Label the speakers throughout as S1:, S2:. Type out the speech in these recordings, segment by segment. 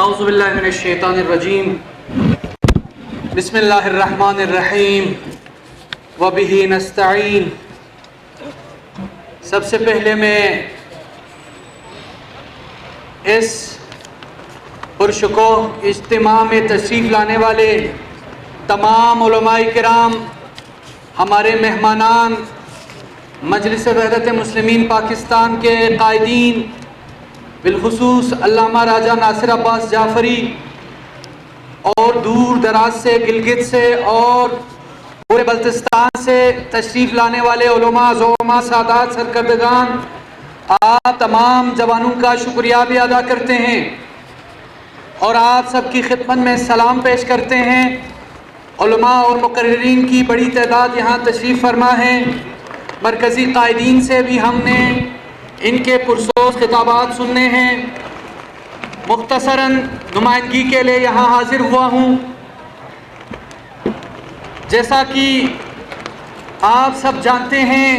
S1: اعوذ باللہ من الشیطان الرجیم بسم اللہ الرحمن الرحیم وبہ نستعین۔ سب سے پہلے میں اس پرشکوہ اجتماع میں تشریف لانے والے تمام علماء کرام، ہمارے مہمانان، مجلس وحدت مسلمین پاکستان کے قائدین، بالخصوص علامہ راجہ ناصر عباس جعفری، اور دور دراز سے گلگت سے اور پورے بلتستان سے تشریف لانے والے علماء، زعماء، سادات، سرکردگان، آپ تمام جوانوں کا شکریہ بھی ادا کرتے ہیں اور آپ سب کی خدمت میں سلام پیش کرتے ہیں۔ علماء اور مقررین کی بڑی تعداد یہاں تشریف فرما ہے۔ مرکزی قائدین سے بھی ہم نے ان کے پرسوز خطابات سننے ہیں۔ مختصراً نمائندگی کے لیے یہاں حاضر ہوا ہوں۔ جیسا کہ آپ سب جانتے ہیں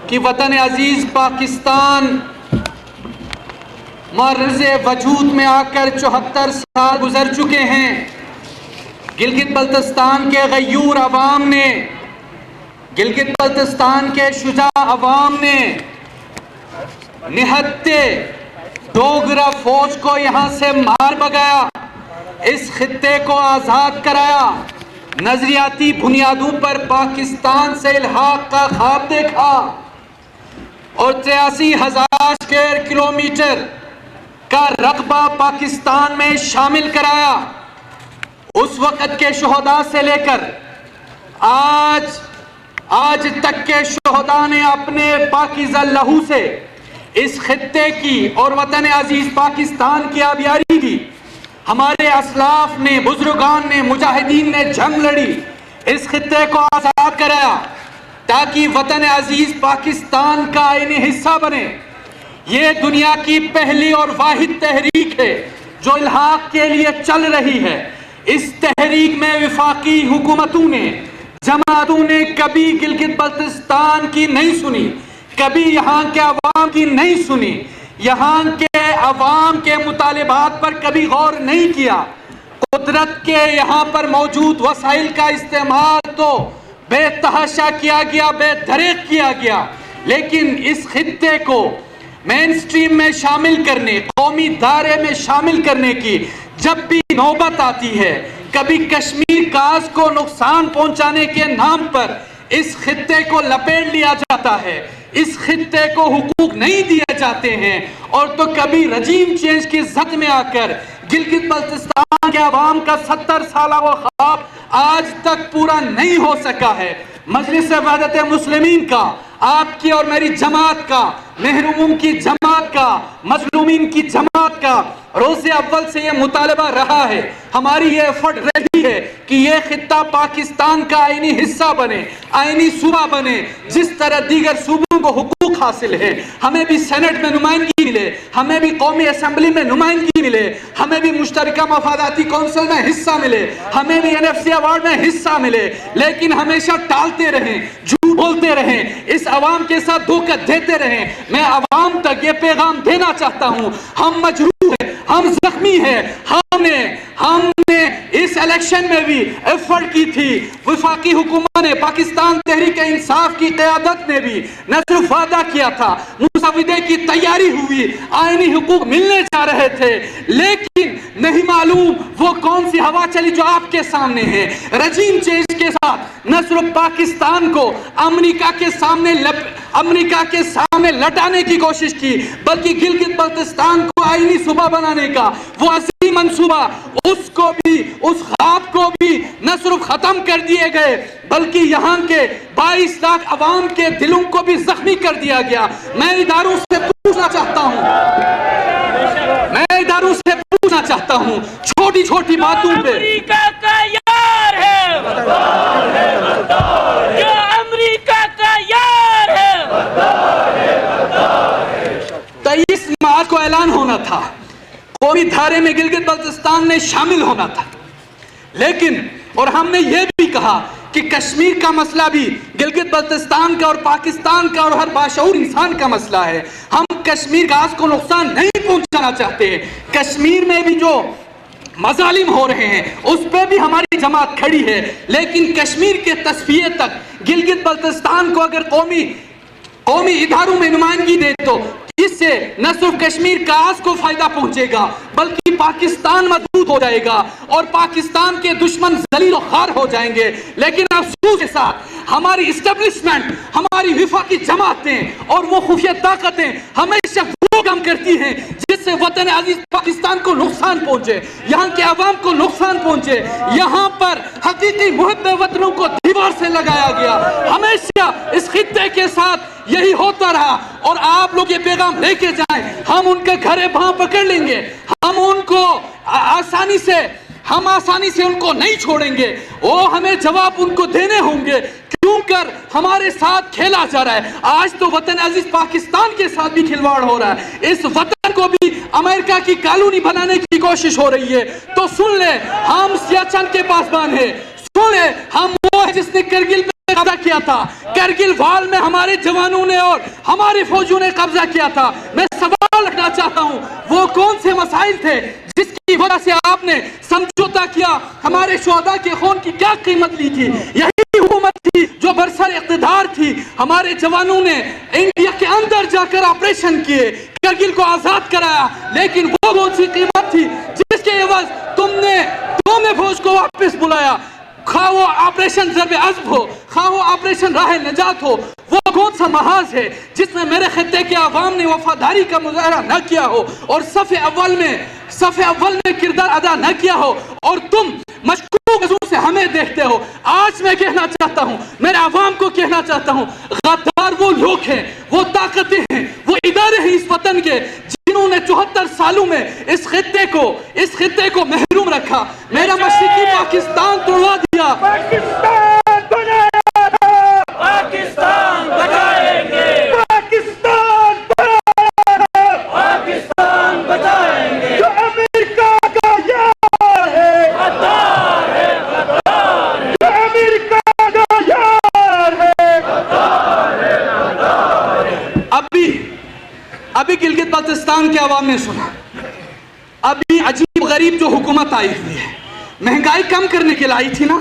S1: کہ وطن عزیز پاکستان معرض وجود میں آ کر 74 سال گزر چکے ہیں۔ گلگت بلتستان کے غیور عوام نے، گلگت بلتستان کے شجاع عوام نے نہتے ڈوگرا فوج کو یہاں سے مار بھگایا، اس خطے کو آزاد کرایا، نظریاتی بنیادوں پر پاکستان سے الحاق کا خواب دیکھا اور 83,000 اسکوائر کلومیٹر کا رقبہ پاکستان میں شامل کرایا۔ اس وقت کے شہداء سے لے کر آج تک کے شہداء نے اپنے پاکیزہ لہو سے اس خطے کی اور وطن عزیز پاکستان کی آبیاری کی۔ ہمارے اسلاف نے، بزرگان نے، مجاہدین نے جنگ لڑی، اس خطے کو آزاد کرایا تاکہ وطن عزیز پاکستان کا آئینی حصہ بنے۔ یہ دنیا کی پہلی اور واحد تحریک ہے جو الحاق کے لیے چل رہی ہے۔ اس تحریک میں وفاقی حکومتوں نے، جماعتوں نے کبھی گلگت بلتستان کی نہیں سنی، کبھی یہاں کے عوام کی نہیں سنی، یہاں کے عوام کے مطالبات پر کبھی غور نہیں کیا۔ قدرت کے یہاں پر موجود وسائل کا استعمال تو بے تحاشا کیا گیا، بے دریغ کیا گیا، لیکن اس خطے کو مین سٹریم میں شامل کرنے، قومی دائرے میں شامل کرنے کی جب بھی نوبت آتی ہے، کبھی کشمیر کاز کو نقصان پہنچانے کے نام پر اس خطے کو لپیٹ لیا جاتا ہے، اس خطے کو حقوق نہیں دیے جاتے ہیں، اور تو کبھی رجیم چینج کی زد میں آ کر گلگت بلتستان کے عوام کا 70 سالہ وہ خواب آج تک پورا نہیں ہو سکا ہے۔ مجلس وحدت مسلمین کا، آپ کی اور میری جماعت کا، محروموں کی جماعت کا، مظلومین کی جماعت کا روز اول سے یہ مطالبہ رہا ہے، ہماری یہ ایفرٹ رہی ہے کہ یہ خطہ پاکستان کا آئینی حصہ بنے، آئینی صوبہ بنے، جس طرح دیگر صوبوں کو حقوق حاصل ہے۔ ہمیں بھی سینٹ میں نمائندگی ملے، ہمیں بھی قومی اسمبلی میں نمائندگی ملے، ہمیں بھی مشترکہ مفاداتی کونسل میں حصہ ملے، ہمیں بھی NFC ایوارڈ میں حصہ ملے، لیکن ہمیشہ ٹالتے رہیں، جھوٹ بولتے رہیں، اس عوام کے ساتھ دھوکہ دیتے رہیں۔ میں عوام تک یہ پیغام دینا چاہتا ہوں، ہم مجروح ہیں، ہم زخمی ہیں، ہم نے اس الیکشن میں بھی ایفرٹ کی تھی، وفاقی حکومت نے، پاکستان تحریک انصاف کی قیادت نے بھی نہ صرف وعدہ کیا تھا، مسودے کی تیاری ہوئی، آئینی حقوق ملنے جا رہے تھے، لیکن نہیں معلوم وہ کون سی ہوا چلی جو آپ کے سامنے ہے۔ رجیم چینج کے ساتھ نہ صرف پاکستان کو امریکہ کے سامنے لٹانے کی کوشش کی، بلکہ گلگت بلتستان کو آئینی صوبہ بنانے کا وہ عظیم منصوبہ، اس خواب کو بھی نہ صرف ختم کر دیے گئے، بلکہ یہاں کے 22 لاکھ عوام کے دلوں کو بھی زخمی کر دیا گیا۔ میں اداروں سے پوچھنا چاہتا ہوں، چھوٹی چھوٹی باتوں پہ
S2: امریکہ کا یار ہے، جو امریکہ کا یار ہے۔
S1: 23 مارچ کو اعلان ہونا تھا، قومی دھارے میں گلگت بلتستان نے شامل ہونا تھا، لیکن اور ہم نے یہ بھی کہا کہ کشمیر کا مسئلہ بھی گلگت بلتستان کا اور پاکستان کا اور ہر باشعور انسان کا مسئلہ ہے. ہم کشمیر گاز کو نقصان نہیں پہنچانا چاہتے ہیں. کشمیر میں بھی جو مظالم ہو رہے ہیں اس پہ بھی ہماری جماعت کھڑی ہے، لیکن کشمیر کے تصفیے تک گلگت بلتستان کو اگر قومی اداروں میں نمائندگی دے تو اس سے نہ صرف کشمیر گاز کو فائدہ پہنچے گا بلکہ پاکستان مضبوط ہو جائے گا اور پاکستان کے دشمن ذلیل و خوار ہو جائیں گے. لیکن افسوس کے ساتھ ہماری اسٹیبلشمنٹ، ہماری وفاقی جماعتیں اور وہ خفیہ طاقتیں ہمیشہ وہ کام کرتی ہیں جس سے وطن عزیز پاکستان کو نقصان پہنچے، یہاں کے عوام کو نقصان پہنچے. یہاں پر حقیقی محب وطنوں کو دیوار سے لگایا گیا. ہمیشہ اس خطے کے ساتھ یہی ہوتا رہا اور آپ لوگ یہ پیغام لے کے جائیں. ہم ان کے گھر بھاں پکڑ لیں گے، ہم ان کو آسانی سے ان کو نہیں چھوڑیں گے. وہ ہمیں جواب ان کو دینے ہوں گے کیوں کر ہمارے ساتھ کھیلا جا رہا ہے. آج تو وطن عزیز پاکستان کے ساتھ بھی کھلواڑ ہو رہا ہے. اس وطن کو بھی امریکہ کی کالونی بنانے کی کوشش ہو رہی ہے. تو سن لے، ہم سیاچن کے پاسبان ہیں. سن لے، ہم وہ ہیں جس نے کرگل پہ قبضہ کیا تھا. کرگل وال میں ہمارے جوانوں نے اور ہمارے فوجوں نے قبضہ کیا تھا. میں سوال رکھنا چاہتا ہوں، وہ کون سے مسائل تھے جس کی وجہ سے آپ نے سمجھوتا کیا؟ ہمارے شہداء کے خون کی کیا قیمت لی تھی؟ یہی حکومت تھی جو برسر اقتدار تھی. ہمارے جوانوں نے انڈیا کے اندر جا کر آپریشن کیے، کرگل کو آزاد کرایا. لیکن وہ کون سی قیمت تھی جس کے عوض تم نے فوج کو واپس بلایا؟ خواہ وہ آپریشن ضرب عزب ہو، خواہ وہ آپریشن راہ نجات ہو، وہ کون سا محاذ ہے جس میں میرے خطے کے عوام نے وفاداری کا مظاہرہ نہ کیا ہو اور صف اول میں کردار ادا نہ کیا ہو اور تم مشکوک نظروں سے ہمیں دیکھتے ہو؟ آج میں کہنا چاہتا ہوں، میرے عوام کو کہنا چاہتا ہوں، غدار وہ لوگ ہیں، وہ طاقتیں ہیں، وہ ادارے ہیں اس وطن کے جنہوں نے 74 سالوں میں اس خطے کو محروم رکھا. میرا مشرقی پاکستان توڑوا دیا.
S2: پاکستان بچائیں گے، پاکستان بچائیں گے.
S3: جو امریکہ کا یار ہے،
S2: غدار ہے، غدار ہے.
S3: جو امریکہ کا یار ہے.
S1: ابھی گلگت بلتستان کے عوام نے سنا، ابھی عجیب غریب جو حکومت آئی ہوئی ہے، مہنگائی کم کرنے کے لائی تھی نا.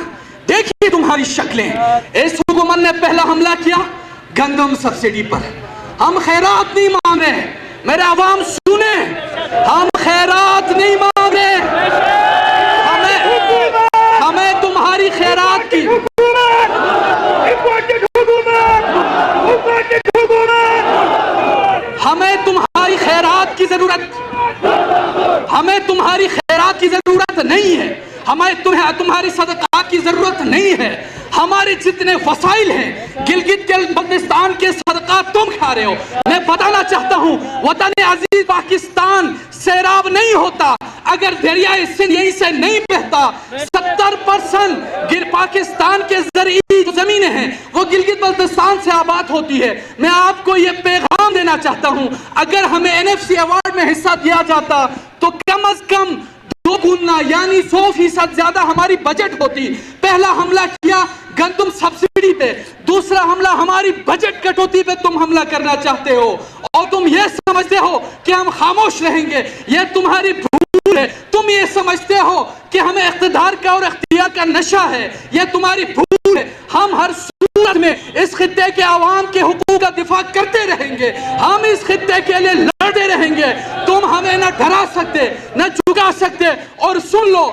S1: دیکھیے تمہاری شکلیں. اس حکومت نے پہلا حملہ کیا گندم سبسڈی پر. ہم خیرات نہیں مانگ رہے، میرے عوام سنیں، ہم خیرات نہیں مانگ رہے. ہمیں تمہاری خیرات کی ہمیں تمہاری خیرات کی ضرورت نہیں ہے. ہمیں تمہاری صدقات کی ضرورت نہیں ہے. ہمارے جتنے وسائل ہیں گلگت بلتستان کے صدقات تم کھا رہے ہو. میں بتانا چاہتا ہوں، وطن عزیز پاکستان سیراب نہیں ہوتا اگر دریائے سندھ یہیں سے نہیں بہتا. 70% پاکستان کے زرعی جو زمینیں ہیں وہ گلگت بلتستان سے آباد ہوتی ہے. میں آپ کو یہ پیغام دینا چاہتا ہوں، اگر ہمیں NFC ایوارڈ میں حصہ دیا جاتا تو کم از کم 2 گنا یعنی 100% زیادہ ہماری بجٹ ہوتی. پہلا حملہ کیا گندم سبسڈی پہ، دوسرا حملہ ہماری بجٹ کٹوتی پہ تم حملہ کرنا چاہتے ہو اور تم یہ سمجھتے ہو کہ ہم خاموش رہیں گے. یہ تمہاری بھول ہے. تم یہ سمجھتے ہو کہ ہمیں اقتدار کا اور اختیار کا نشہ ہے. یہ تمہاری بھول ہے. ہم ہر صورت میں اس خطے کے عوام کے حقوق کا دفاع کرتے رہیں گے. ہم اس خطے کے لیے لڑتے رہیں گے. تم ہمیں نہ ڈرا سکتے نہ جھکا سکتے. اور سن لو،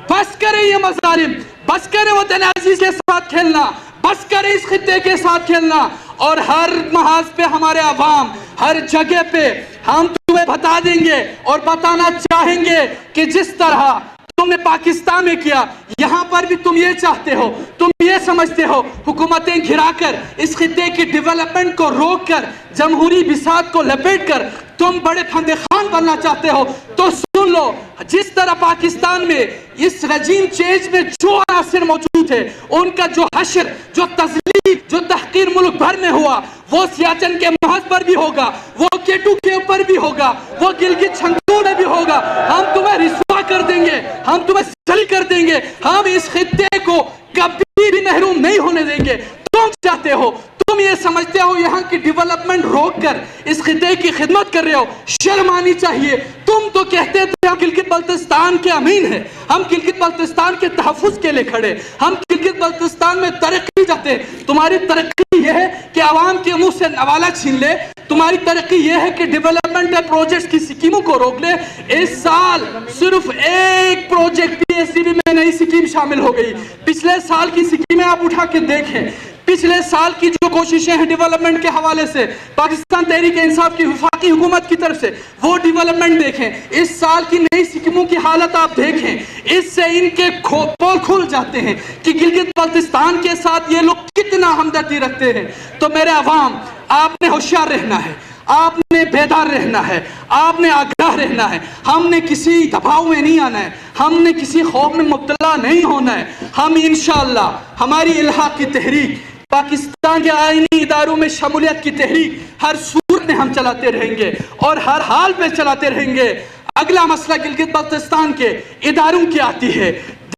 S1: بس کرے یہ مظالم، بس کرے وطن عزیز کے ساتھ کھیلنا، بس کرے اس خطے کے ساتھ کھیلنا. اور ہر محاذ پہ ہمارے عوام، ہر جگہ پہ ہم تمہیں بتا دیں گے اور بتانا چاہیں گے کہ جس طرح تم نے پاکستان میں کیا، یہاں پر بھی تم یہ چاہتے ہو. تم یہ سمجھتے ہو حکومتیں گھرا کر اس خطے کی ڈیولپمنٹ کو روک کر جمہوری بساط کو لپیٹ کر تم بڑے پھندے خان بننا چاہتے ہو. تو سن لو، جس طرح پاکستان میں اس رجیم چینج میں جو عناصر موجود ہے ان کا جو حشر، جو تذلیل، جو تحقیر ملک بھر میں ہوا، وہ سیاچن کے محاذ پر بھی ہوگا، وہ کیٹو کے اوپر بھی ہوگا، وہ گلگت چھنگو میں بھی ہوگا. ہم تمہیں رسوا کر دیں گے، ہم تمہیں ذلیل کر دیں گے. ہم اس خطے کو کبھی بھی محروم نہیں ہونے دیں گے. تم چاہتے ہو, تم یہ سمجھتے ہو یہاں کی ڈیولپمنٹ روک کر اس خطے کی خدمت کر رہے ہو. شرم آنی چاہیے. تم تو کہتے تھے ہم گلگت بلتستان کے امین ہیں, ہم گلگت بلتستان کے تحفظ کے لیے کھڑے, ہم گلگت بلتستان میں ترقی چاہتے ہیں. تمہاری ترقی یہ ہے کہ عوام کے منہ سے نوالا چھین لے, تمہاری ترقی یہ ہے کہ ڈیولپمنٹ پروجیکٹس کی سکیموں کو روک لے. اس سال صرف ایک project P S C B میں نئی سکیم شامل ہو گئی. پچھلے سال کی سکیمیں آپ اٹھا کے دیکھیں, پچھلے سال کی جو کوششیں ہیں ڈیولپمنٹ کے حوالے سے پاکستان تحریک انصاف کی وفاقی حکومت کی طرف سے, وہ ڈیولپمنٹ دیکھیں. اس سال کی نئی سکیموں کی حالت آپ دیکھیں, اس سے ان کے پول کھل جاتے ہیں کہ گلگت بلتستان کے ساتھ یہ لوگ کتنا ہمدردی رکھتے ہیں. تو میرے عوام, آپ نے ہوشیار رہنا ہے, آپ نے بیدار رہنا ہے, آپ نے آگاہ رہنا ہے. ہم نے کسی دباؤ میں نہیں آنا ہے, ہم نے کسی خوف میں مبتلا نہیں ہونا ہے. ہم انشاءاللہ ہماری الحاق کی تحریک, پاکستان کے آئینی اداروں میں شمولیت کی تحریک ہر صورت میں ہم چلاتے رہیں گے اور ہر حال پہ چلاتے رہیں گے. اگلا مسئلہ گلگت بلتستان کے اداروں کی آتی ہے,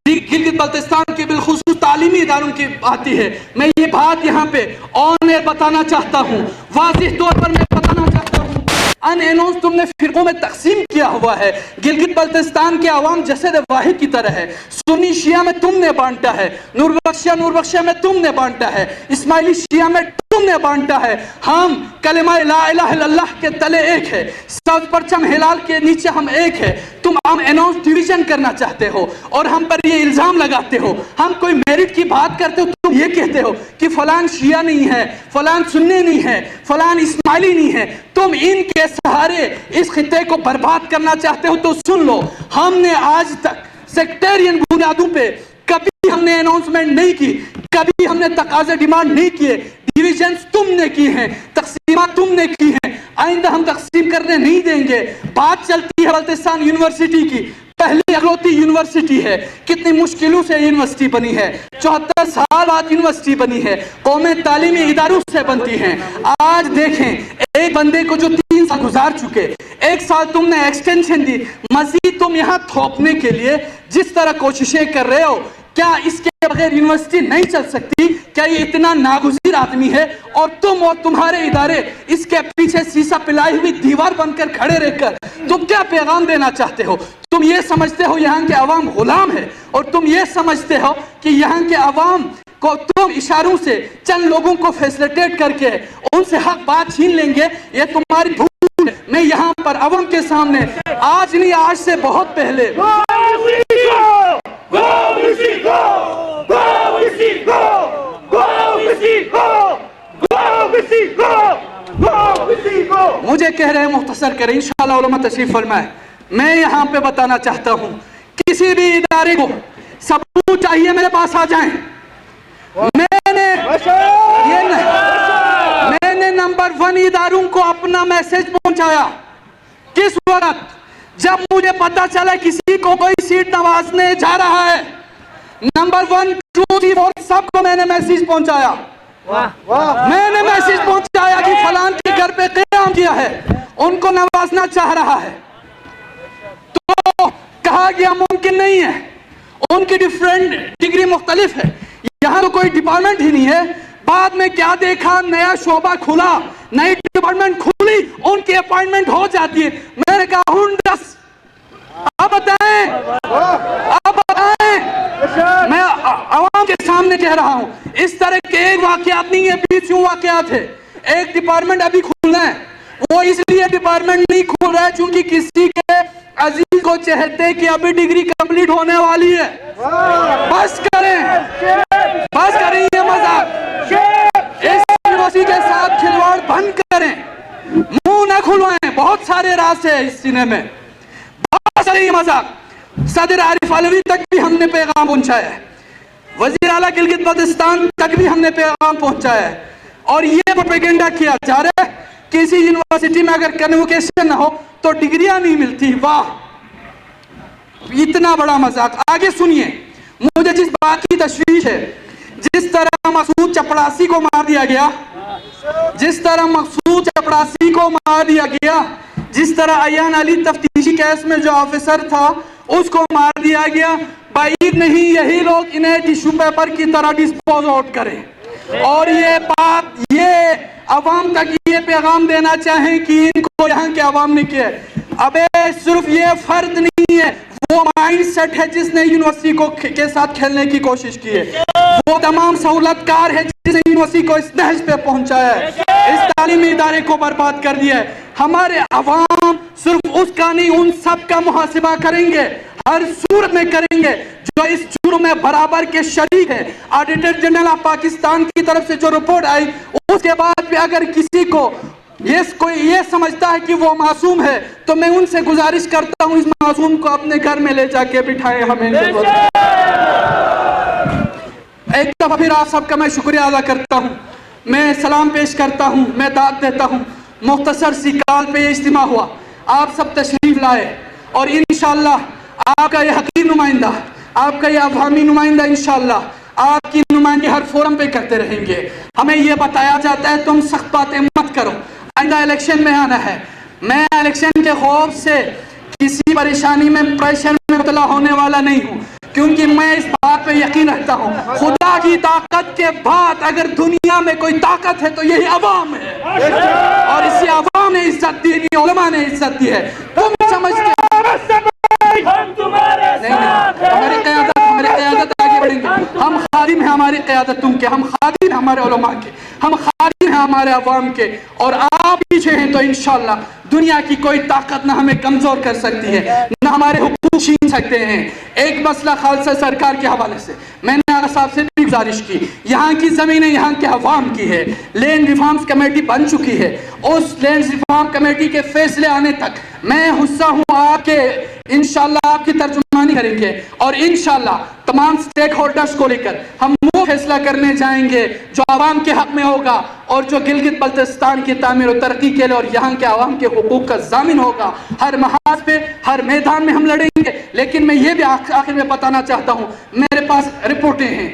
S1: گلگت بلتستان کے بالخصوص تعلیمی اداروں کی آتی ہے. میں یہ بات یہاں پہ آن ایئر بتانا چاہتا ہوں, واضح طور پر میں بتانا چاہتا ہوں, ان اینونس تم نے فرقوں میں تقسیم کیا ہوا ہے. گلگت بلتستان کے عوام جسد واحد کی طرح ہے. سنی شیعہ میں تم نے بانٹا ہے, نور بخشیہ میں تم نے بانٹا ہے, اسماعیلی شیعہ میں تم نے بانٹا ہے. ہم کلمہ لا الہ الا اللہ کے تلے ایک ہے, سبز پرچم ہلال کے نیچے ہم ایک ہے. تم ہم اینونس ڈویژن کرنا چاہتے ہو اور ہم پر یہ الزام لگاتے ہو. ہم کوئی میرٹ کی بات کرتے ہو, تم یہ کہتے ہو کہ فلان شیعہ نہیں ہے, فلان سنی نہیں ہے, فلان اسماعیلی نہیں ہے. تم ان کے سہارے اس خطے کو برباد کرنا چاہتے ہو. تو سن لو, ہم نے آج تک سیکٹرین بنیادوں پہ کبھی ہم نے اناؤنسمنٹ نہیں کی, کبھی ہم نے تقاضے ڈیمانڈ نہیں کیے. ڈیویژنز تم نے کی ہیں, تقسیمات تم نے کی ہیں, آئندہ ہم تقسیم کرنے نہیں دیں گے. بات چلتی ہے بلتستان یونیورسٹی کی, پہلی اگلوتی یونیورسٹی ہے, کتنی مشکلوں سے یونیورسٹی بنی ہے, 74 سال بعد یونیورسٹی بنی ہے, قومیں تعلیمی اداروں سے بنتی ہیں. آج دیکھیں ایک بندے کو جو 3 سال گزار چکے, 1 سال تم نے ایکسٹینشن دی, مزید تم یہاں تھوپنے کے لیے جس طرح کوششیں کر رہے ہو, کیا اس کے بغیر یونیورسٹی نہیں چل سکتی؟ کیا یہ اتنا ناگزیر آدمی ہے اور تم اور تمہارے ادارے اس کے پیچھے سیسا پلائی ہوئی دیوار بن کر کھڑے رہ کر تم کیا پیغام دینا چاہتے ہو؟ تم یہ سمجھتے ہو یہاں کے عوام غلام ہے, اور تم یہ سمجھتے ہو کہ یہاں کے عوام کو تم اشاروں سے چند لوگوں کو فیسلیٹیٹ کر کے ان سے حق بات چھین لیں گے. یہ تمہاری بھول ہے. میں یہاں پر عوام کے سامنے آج نہیں, آج سے بہت پہلے مجھے کہہ رہے ہیں مختصر کریں, انشاءاللہ علماء تشریف فرمائے. میں یہاں پہ بتانا چاہتا ہوں, کسی بھی ادارے کو ثبوت چاہیے میرے پاس آ جائیں. میں نے نمبر 1 اداروں کو اپنا میسج پہنچایا. کس وقت؟ جب مجھے پتا چلا کسی کو کوئی سیٹ نوازنے جا رہا ہے. نمبر 1 2 3 4 سب کو میں نے میسج پہنچایا. میں نے میسج پہنچایا کہ فلان کے گھر پہ قیام کیا ہے, ان کو نوازنا چاہ رہا ہے. تو کہا گیا ممکن نہیں ہے, ان کی ڈیفرنٹ ڈگری مختلف ہے, یہاں تو کوئی ڈپارٹمنٹ ہی نہیں ہے. بعد میں کیا دیکھا, نیا شعبہ کھلا, نئی ڈپارٹمنٹ کھلی, ان کی اپائنٹمنٹ ہو جاتی ہے. میں نے کہا ہنڈس, اب بتائیں, میں عوام کے سامنے کہہ رہا ہوں, اس طرح کے ایک واقعات نہیں ہے, 20 واقعات ہے. ایک ڈپارٹمنٹ ابھی کھلنا ہے, وہ اس لیے ڈپارٹمنٹ نہیں کھل رہا ہے چونکہ کسی کے عزیز کو چاہتے کہ ابھی ڈگری کمپلیٹ ہونے والی ہے. بس کریں, یہ مذاق, اس یونیورسٹی کے ساتھ کھلواڑ بند کریں, منہ نہ کھلوائیں. بہت سارے راز ہیں اس سینے میں, بس کریں یہ مذاق. صدر عارف علوی تک بھی ہم نے پیغام پہنچایا ہے, وزیر اعلیٰ گلگت بلتستان تک بھی ہم نے پیغام پہنچایا ہے, اور یہ پروپیگنڈا کیا جا رہا ہے کسی یونیورسٹی میں اگر کنوکیشن نہ ہو تو ڈگریاں نہیں ملتی. واہ, اتنا بڑا مذاق. آگے سنیے, مجھے جس بات کی تشویش ہے, جس طرح مسعود چپڑاسی کو مار دیا گیا, جس طرح ایان علی تفتیشی کیس میں جو آفیسر تھا اس کو مار دیا گیا, بعید نہیں یہی لوگ انہیں ٹیشو پیپر کی طرح ڈسپوز آؤٹ کریں اور یہ عوام تک یہ پیغام دینا چاہیں کہ ان کو یہاں کے عوام نے کیا ہے. ابے صرف یہ فرد نہیں ہے، وہ مائنڈ سیٹ ہے جس نے یونیورسٹی کے ساتھ کھیلنے کی کوشش کی ہے، وہ تمام سہولت کار ہے جس نے یونیورسٹی کو اس نہج پہ پہنچایا ہے، اس تعلیمی ادارے کو برباد کر دیا ہے. ہمارے عوام صرف اس کا نہیں ان سب کا محاسبہ کریں گے، ہر صورت میں کریں گے جو اس جرم میں برابر کے شریک ہے. آڈیٹر جنرل آف پاکستان کی طرف سے جو رپورٹ آئی اس کے بعد بھی اگر کسی کو کوئی یہ سمجھتا ہے کہ وہ معصوم ہے تو میں ان سے گزارش کرتا ہوں اس معصوم کو اپنے گھر میں لے جا کے بٹھائیں. ہمیں ایک دفعہ پھر آپ سب کا میں شکریہ ادا کرتا ہوں، میں سلام پیش کرتا ہوں، میں داد دیتا ہوں. مختصر سی کال پہ یہ اجتماع ہوا، آپ سب تشریف لائے اور انشاءاللہ آپ کا یہ حقیقی نمائندہ، آپ کا یہ عوامی نمائندہ انشاءاللہ آپ کی نمائندگی ہر فورم پہ کرتے رہیں گے. ہمیں یہ بتایا جاتا ہے تم سخت باتیں مت کرو، آئندہ الیکشن میں آنا ہے. میں الیکشن کے خوف سے کسی پریشانی میں پریشر میں مبتلا ہونے والا نہیں ہوں، کیونکہ میں اس بات پہ یقین رکھتا ہوں خدا کی طاقت کے بعد اگر دنیا میں کوئی طاقت ہے تو یہی عوام ہے، اور اسی عوام نے عزت دی، علماء نے عزت دی ہے. تم سمجھتے
S2: ہم تمہارے ساتھ ہیں.
S1: ہماری قیادت آگے بڑھیں گے. ہم خادم ہیں ہماری قیادت تم کے، ہم خادم ہیں ہمارے علماء کے، ہم خادم ہیں ہمارے عوام کے، اور آپ پیچھے ہیں تو انشاءاللہ دنیا کی کوئی طاقت نہ ہمیں کمزور کر سکتی ہے، نہ ہمارے حقوق چھین سکتے ہیں. ایک مسئلہ خالصہ سرکار کے حوالے سے میں نے آغا صاحب سے بھی گزارش کی، یہاں کی زمینیں یہاں کے عوام کی ہے. لینڈ ریفارمز کمیٹی بن چکی ہے، اس لینڈ ریفارم کمیٹی کے فیصلے آنے تک میں حصہ ہوں آپ کے، انشاءاللہ آپ کی ترجمانی کریں گے، اور انشاءاللہ تمام سٹیک ہولڈرز کو لے کر ہم وہ فیصلہ کرنے جائیں گے جو عوام کے حق میں ہوگا اور جو گلگت بلتستان کی تعمیر و ترقی کے لیے اور یہاں کے عوام کے حقوق کا ضامن ہوگا. ہر محاذ پہ ہر میدان میں ہم لڑیں گے. لیکن میں یہ بھی آخر میں بتانا چاہتا ہوں، میرے پاس رپورٹیں ہیں،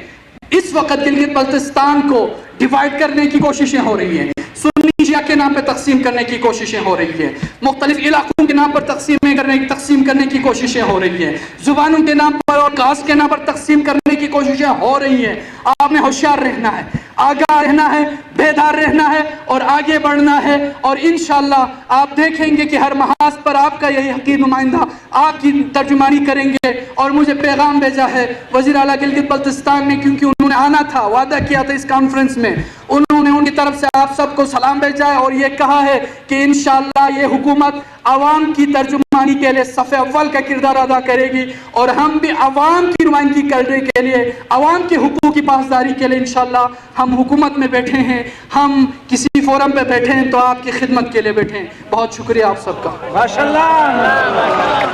S1: اس وقت گلگت بلتستان کو ڈیوائیڈ کرنے کی کوششیں ہو رہی ہیں، سنی شیعہ کے نام پہ تقسیم کرنے کی کوششیں ہو رہی ہیں، مختلف علاقوں کے نام پر تقسیم کرنے کی کوششیں ہو رہی ہیں، زبانوں کے نام پر اور کاسٹ کے نام پر تقسیم کرنے کی کوششیں ہو رہی ہیں. آپ نے ہوشیار رہنا ہے، آگاہ رہنا ہے، بیدار رہنا ہے اور آگے بڑھنا ہے. اور انشاءاللہ آپ دیکھیں گے کہ ہر محاذ پر آپ کا یہی حقیقی نمائندہ آپ کی ترجمانی کریں گے. اور مجھے پیغام بھیجا ہے وزیر اعلیٰ گلگت بلتستان نے، کیونکہ انہوں نے آنا تھا، وعدہ کیا تھا اس کانفرنس میں، انہوں نے ان کی طرف سے آپ سب کو سلام بھیجا ہے اور یہ کہا ہے کہ انشاءاللہ یہ حکومت عوام کی ترجمانی کے لیے صف اول کا کردار ادا کرے گی، اور ہم بھی عوام کی نمائندگی کرنے کے لیے، عوام کے حقوق کی پاسداری کے لیے انشاءاللہ ہم حکومت میں بیٹھے ہیں، ہم کسی فورم پہ بیٹھے ہیں تو آپ کی خدمت کے لیے بیٹھے ہیں. بہت شکریہ آپ سب کا.
S3: ماشاءاللہ.